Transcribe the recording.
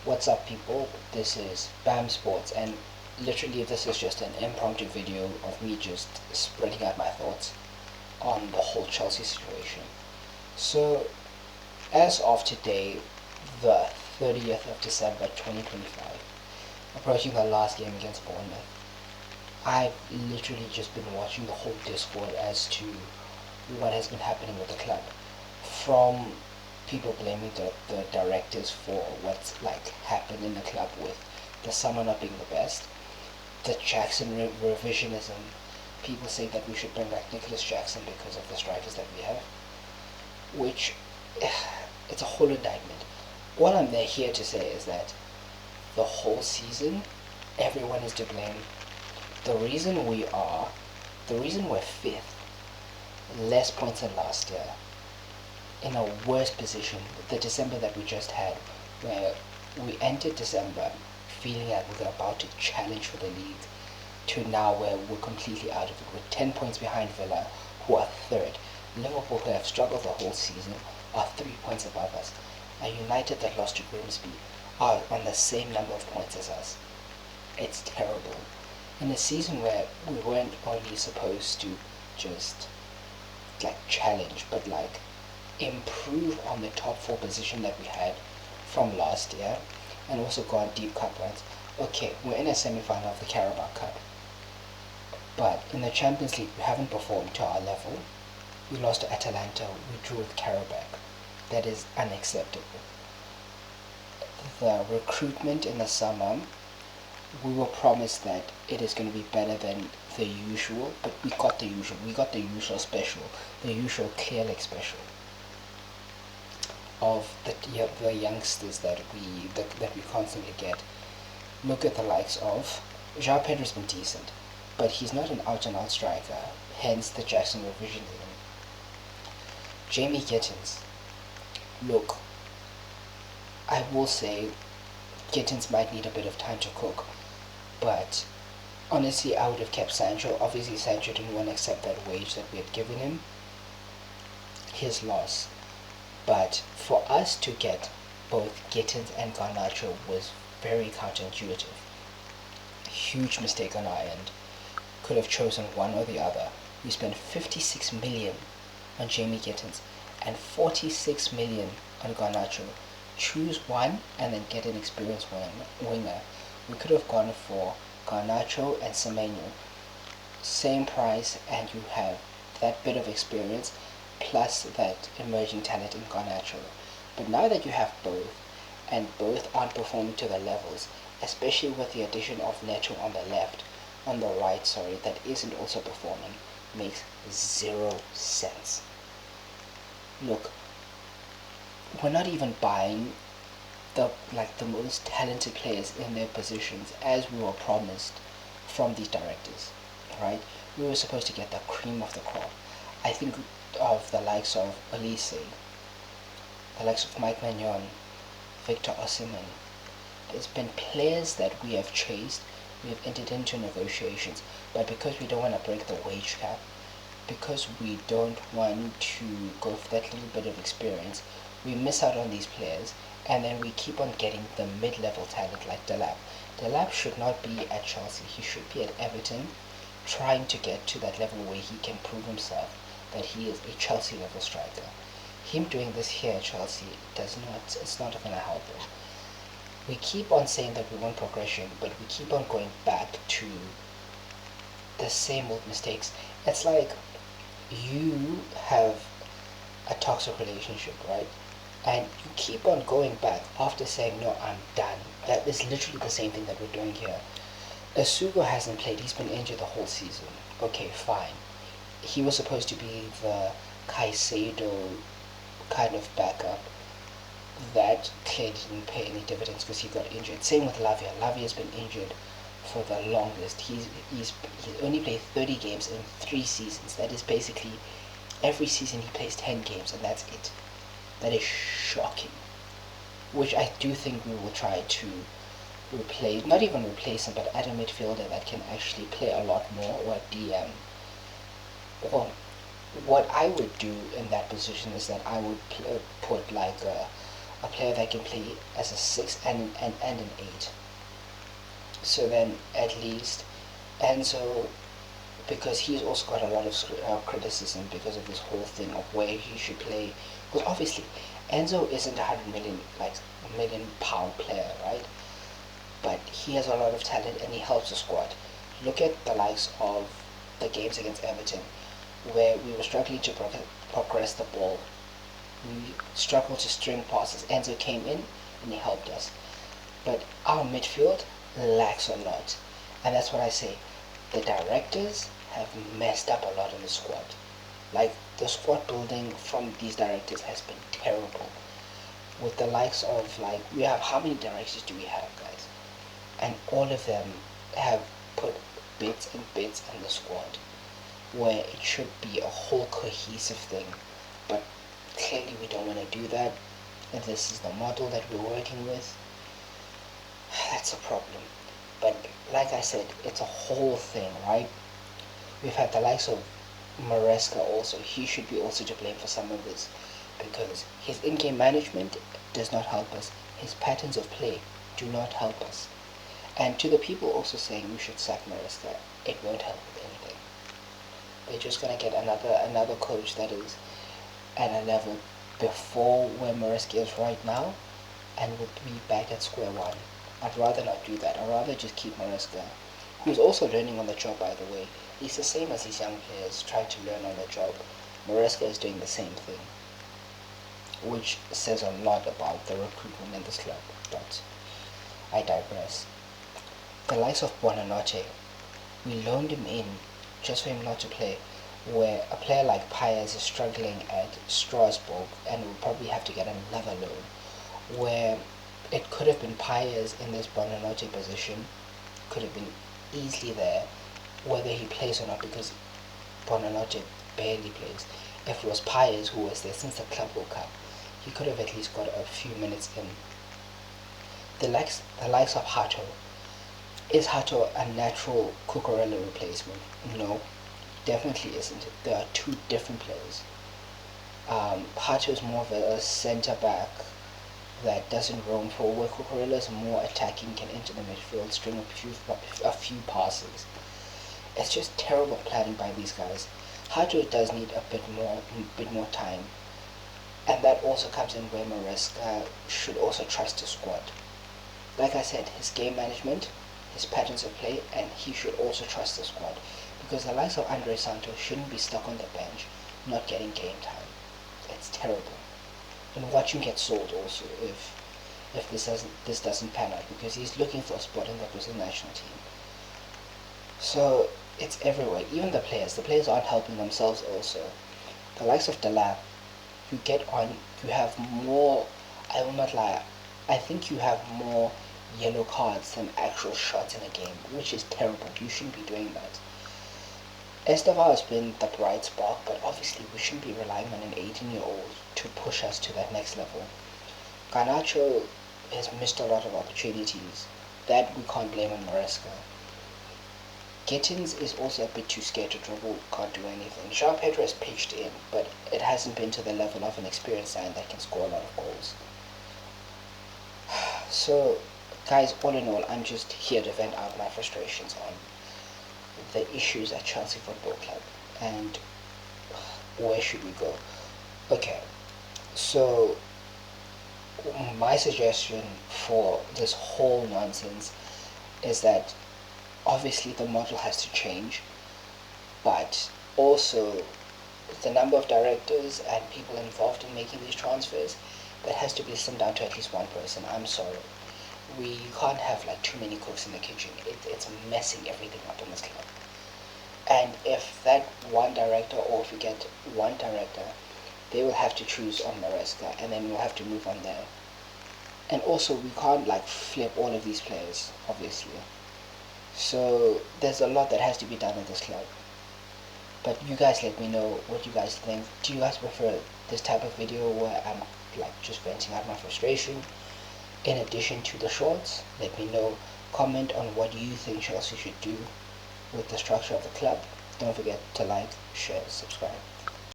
What's up, people? This is BAM Sports, and literally, this is just an impromptu video of me just spreading out my thoughts on the whole Chelsea situation. So, as of today, the 30th of December 2025, approaching the last game against Bournemouth, I've literally just been watching the whole Discord as to what has been happening with the club. From people blaming the directors for what's happened in the club with the summer not being the best, the Jackson revisionism. People say that we should bring back Nicholas Jackson because of the strikers that we have, which it's a whole indictment. What I'm there here to say is that the whole season, everyone is to blame. The reason we're fifth, less points than last year, in a worse position, the December that we just had, where we entered December feeling like we were about to challenge for the league, to now where we're completely out of it. We're 10 points behind Villa, who are third. Liverpool, who have struggled the whole season, are 3 points above us. And United, that lost to Grimsby, are on the same number of points as us. It's terrible. In a season where we weren't only supposed to just challenge, but improve on the top four position that we had from last year, and also go on deep cup runs. Okay, we're in a semi-final of the Carabao Cup, but in the Champions League we haven't performed to our level. We lost to Atalanta, we drew with Karabakh. That is unacceptable. The recruitment in the summer, we were promised that it is going to be better than the usual, but we got the usual. We got the usual special, the usual clear leg special of the youngsters that we constantly get. Look at the likes of João Pedro's been decent, but he's not an out-and-out striker, hence the Jackson revisionism. Jamie Gittins, look, I will say Gittins might need a bit of time to cook, but honestly I would have kept Sancho. Obviously Sancho didn't want to accept that wage that we had given him. His loss. But for us to get both Gittins and Garnacho was very counterintuitive. Huge mistake on our end. Could have chosen one or the other. We spent 56 million on Jamie Gittins and 46 million on Garnacho. Choose one and then get an experienced winger. We could have gone for Garnacho and Semenyo. Same price, and you have that bit of experience plus that emerging talent in Garnacho. But now that you have both, and both aren't performing to the levels, especially with the addition of Neto on the right, that isn't also performing, makes zero sense. Look, we're not even buying the most talented players in their positions as we were promised from these directors, right? We were supposed to get the cream of the crop. I think of the likes of Elise, the likes of Mike Maignan, Victor Osimhen. There's been players that we have chased, we have entered into negotiations, but because we don't want to break the wage cap, because we don't want to go for that little bit of experience, we miss out on these players, and then we keep on getting the mid-level talent like Delap. Delap should not be at Chelsea, he should be at Everton, trying to get to that level where he can prove himself that he is a Chelsea level striker. Him doing this here at Chelsea it's not going to help him. We keep on saying that we want progression, but we keep on going back to the same old mistakes. It's like you have a toxic relationship, right? And you keep on going back after saying, no, I'm done. That is literally the same thing that we're doing here. Asugo hasn't played, he's been injured the whole season. Okay, fine. He was supposed to be the Caicedo kind of backup. That clearly didn't pay any dividends because he got injured. Same with Lavia. Lavia's been injured for the longest. He's only played 30 games in 3 seasons. That is basically every season he plays 10 games and that's it. That is shocking. Which I do think we will try to replace, not even replace him, but add a midfielder that can actually play a lot more, or a DM. Well, what I would do in that position is that I would put a player that can play as a 6 and an 8. So then at least Enzo, because he's also got a lot of criticism because of this whole thing of where he should play. Because obviously, Enzo isn't a 100 million £1 million player, right? But he has a lot of talent and he helps the squad. Look at the likes of the games against Everton, where we were struggling to progress the ball. We struggled to string passes. Enzo came in and he helped us. But our midfield lacks a lot, and that's what I say. The directors have messed up a lot in the squad. Like, the squad building from these directors has been terrible. With the likes of, like, we have, how many directors do we have, guys? And all of them have put bits and bits in the squad where it should be a whole cohesive thing. But clearly we don't want to do that. And this is the model that we're working with. That's a problem. But like I said, it's a whole thing, right? We've had the likes of Maresca also. He should be also to blame for some of this, because his in-game management does not help us. His patterns of play do not help us. And to the people also saying we should sack Maresca, it won't help with anything. They're just gonna get another coach that is at a level before where Maresca is right now, and we'll be back at square one. I'd rather not do that. I'd rather just keep Maresca, who's also learning on the job, by the way. He's the same as these young players trying to learn on the job. Maresca is doing the same thing, which says a lot about the recruitment in this club. But I digress. The likes of Buonanotte, we loaned him in just for him not to play, where a player like Paez is struggling at Strasbourg and will probably have to get another loan, where it could have been Paez in this Buonanotte position, could have been easily there, whether he plays or not, because Buonanotte barely plays. If it was Paez who was there since the Club World Cup, he could have at least got a few minutes in. The likes of Hato. Is Hato a natural Cucurella replacement? No, definitely isn't. There are two different players. Hato is more of a centre back that doesn't roam forward, where Cucurella is more attacking, can enter the midfield, string a few passes. It's just terrible planning by these guys. Hato does need a bit more time, and that also comes in where Maresca should also trust his squad. Like I said, his game management, his patterns of play, and he should also trust the squad, because the likes of Andre Santos shouldn't be stuck on the bench, not getting game time. It's terrible. And watch him get sold also if this doesn't pan out, because he's looking for a spot in the Brazil national team. So it's everywhere. Even the players aren't helping themselves also. The likes of Delap, you get on, you have more, I will not lie, I think you have more yellow cards than actual shots in a game, which is terrible. You shouldn't be doing that. Esteval has been the bright spark, but obviously we shouldn't be relying on an 18-year-old to push us to that next level. Garnacho has missed a lot of opportunities. That we can't blame on Maresca. Gittins is also a bit too scared to dribble, can't do anything. João Pedro has pitched in, but it hasn't been to the level of an experienced sign that can score a lot of goals. So, guys, all in all, I'm just here to vent out my frustrations on the issues at Chelsea Football Club, and where should we go? Okay, so my suggestion for this whole nonsense is that obviously the model has to change, but also the number of directors and people involved in making these transfers, that has to be slimmed down to at least one person. I'm sorry. We can't have like too many cooks in the kitchen. It's messing everything up in this club. And if that one director, or if we get one director, they will have to choose on Maresca, and then we'll have to move on there. And also, we can't like flip all of these players, obviously. So there's a lot that has to be done in this club. But you guys let me know what you guys think. Do you guys prefer this type of video where I'm like just venting out my frustration in addition to the shorts? Let me know. Comment on what you think Chelsea should do with the structure of the club. Don't forget to like, share, subscribe.